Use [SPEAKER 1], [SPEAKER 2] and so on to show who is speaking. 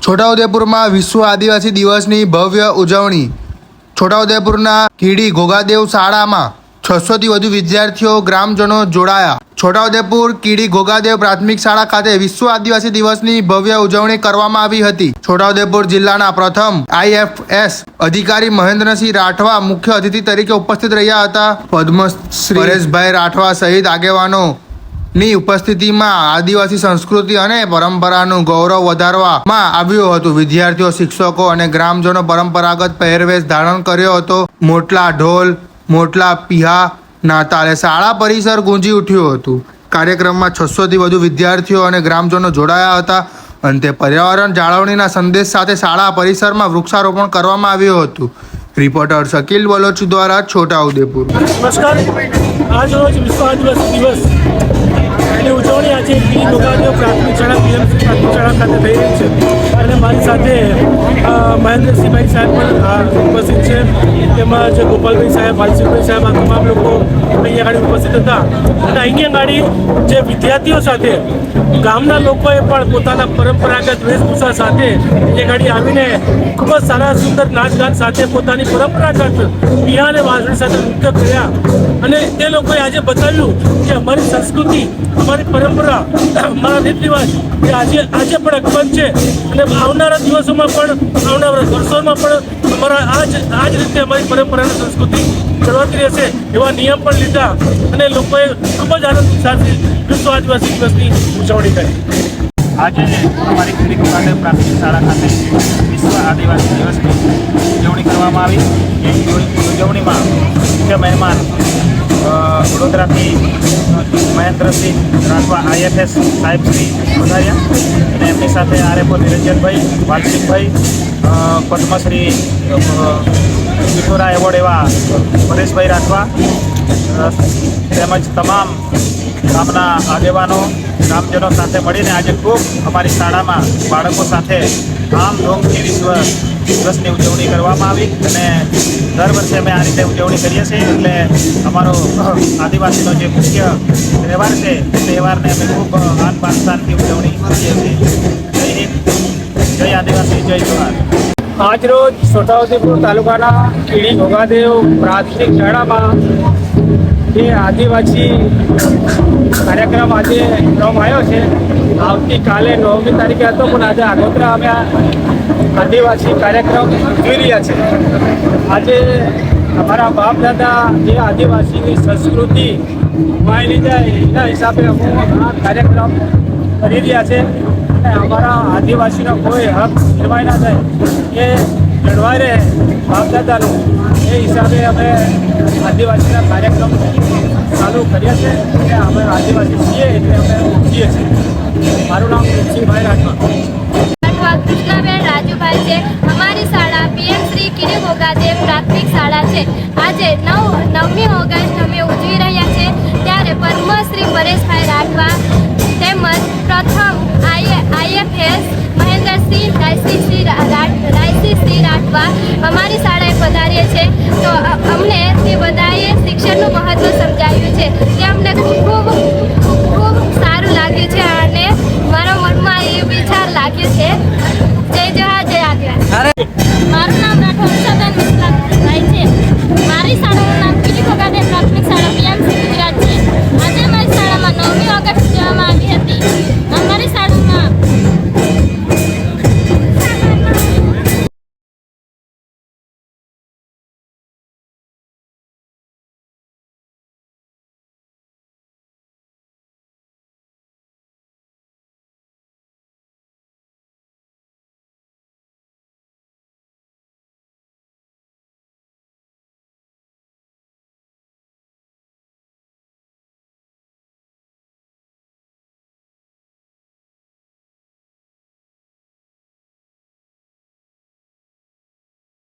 [SPEAKER 1] છોટાઉદેપુરમાં વિશ્વ આદિવાસી દિવસની ભવ્ય ઉજવણી। છોટાઉદેપુરના કીડી ઘોઘાદેવ શાળામાં 600 થી વધુ વિદ્યાર્થીઓ ગ્રામજનો જોડાયા। છોટાઉદેપુર કીડી ઘોઘાદેવ પ્રાથમિક શાળા ખાતે વિશ્વ આદિવાસી દિવસની ભવ્ય ઉજવણી કરવામાં આવી હતી। છોટાઉદેપુર જિલ્લાના પ્રથમ IFS અધિકારી મહેન્દ્રસિંહ રાઠવા મુખ્ય અતિથિ તરીકે ઉપસ્થિત રહ્યા હતા। પદ્મશ્રી પરેશભાઈ રાઠવા સહિત આગેવાનો ની ઉપસ્થિતિમાં આદિવાસી સંસ્કૃતિ અને પરંપરાનું ગૌરવ વધારવામાં આવ્યું હતું। વિદ્યાર્થીઓ, શિક્ષકો અને ગ્રામજનો પરંપરાગત પહેરવેશ ધારણ કર્યો હતો। મોટલા ઢોલ, મોટલા પીહા ના તાલે શાળા પરિસર ગુંજી ઉઠ્યું હતું। કાર્યક્રમમાં 600 થી વધુ વિદ્યાર્થીઓ અને ગ્રામજનો જોડાયા હતા। અંતે પર્યાવરણ જાળવણીના સંદેશ સાથે શાળા પરિસરમાં વૃક્ષારોપણ કરવામાં આવ્યું હતું। રિપોર્ટર શકીલ બલોચ દ્વારા છોટાઉદેપુર।
[SPEAKER 2] નમસ્કાર। આજ રોજ વિશ્વ આદિવાસી દિવસ ની ઉજવણી આજે કીડી ઘોઘાદેવ પ્રાથમિક શાળા PMC પ્રાથમિક શાળા ખાતે થઈ રહી છે અને મારી સાથે મહેન્દ્રસિંહભાઈ સાહેબ પણ ઉપસ્થિત છે, તેમજ ગોપાલભાઈ સાહેબ, વાલસિંહભાઈ સાહેબ, આ તમામ લોકો અહીંયા આગળ ઉપસ્થિત હતા। અને અહીંયા આગળ જે વિદ્યાર્થીઓ સાથે ગામના લોકોએ પણ પોતાના પરંપરાગત વેશભૂષા સાથે અહીંયા આગળ આવીને ખૂબ જ સારા સુંદર નાચગાન સાથે પોતાની પરંપરાગત પીહા અને વાંસળી સાથે નૃત્ય કર્યા અને તે લોકોએ આજે બતાવ્યું કે અમારી સંસ્કૃતિ, અમારી પરંપરા, અમારા રીત રિવાજ એ આજે પણ અકબંધ છે અને આવનારા દિવસોમાં પણ, આવનારા વર્ષોમાં પણ અમારા આ જ રીતે અમારી પરંપરા અને સંસ્કૃતિ જળવાતી રહેશે એવા નિયમ પણ લીધા અને લોકોએ ખૂબ જ આનંદ ઉત્સાહથી વિશ્વ આદિવાસી દિવસની ઉજવણી કરી।
[SPEAKER 3] આજે અમારી કીડી ઘોઘાદેવ પ્રાથમિક શાળા ખાતે વિશ્વ આદિવાસી દિવસની ઉજવણી કરવામાં આવી। એ ઉજવણીમાં મુખ્ય મહેમાન વડોદરાથી મહેન્દ્રસિંહ રાઠવા IFS સાહેબશ્રી પધાર્યા અને એમની સાથે RFO નિરંજનભાઈ, વાલસિંહભાઈ, પદ્મશ્રી કિશોરા એવોર્ડ એવા પરેશભાઈ રાઠવા તેમજ તમામ ગામના આગેવાનો, ગ્રામજનો સાથે મળીને આજે ખૂબ અમારી શાળામાં બાળકો સાથે ધામધૂમથી વિશ્વ દિવસની ઉજવણી કરવામાં આવી અને દર વર્ષે અમે આ રીતે ઉજવણી કરીએ છીએ। એટલે અમારો આદિવાસીનો જે મુખ્ય તહેવાર છે એ તહેવારને અમે ખૂબ આન બાન-શાનથી ઉજવણી કરીએ છીએ। જય હિન્દ, જય આદિવાસી, જય જવાહર।
[SPEAKER 2] આજરોજ છોટાઉદેપુર તાલુકાના કીડી ઘોઘાદેવ પ્રાથમિક શાળામાં જે આદિવાસી કાર્યક્રમ આજે કરવામાં આવ્યો છે। આવતીકાલે 9મી તારીખે હતો પણ આજે આગોતરા અમે આદિવાસી કાર્યક્રમ ઉજવી રહ્યા છે। આજે અમારા બાપ દાદા જે આદિવાસીની સંસ્કૃતિ ગુમાવી જાય એના હિસાબે અમે આ કાર્યક્રમ કરી રહ્યા છે અને અમારા આદિવાસીનો કોઈ હક નિર્વાહ ના થાય એ જળવાઈ રહે બાપ દાદાનું, એ હિસાબે અમે આદિવાસીના કાર્યક્રમ ચાલુ કર્યા છે અને અમે આદિવાસી છીએ એટલે અમે છીએ છીએ। મારું નામ તુલસીભાઈ રાઠવા।
[SPEAKER 4] કૃષ્ણાબેન રાજુભાઈ છે। અમારી શાળા PMC કીડી ઘોઘાદેવ પ્રાથમિક શાળા છે। આજે 9મી ઓગસ્ટ અમે ઉજવી રહ્યા છે ત્યારે પદ્મશ્રી પરેશભાઈ રાઠવા તેમજ પ્રથમ IFS મહેન્દ્રસિંહ રાયસિંહ રાઠવા અમારી શાળાએ પધારીએ છે। તો અમને તે બધાએ શિક્ષણનું મહત્ત્વ સમજાવ્યું છે તે અમને ખૂબ સારું લાગ્યું છે અને મારા મનમાં એ વિચાર લાગ્યો છે। જય જવાહર, જય આદિવાસી। મારું નામ રાઠોડ વિશાબેન મિશ્રાભાઈ છે। મારી શાળા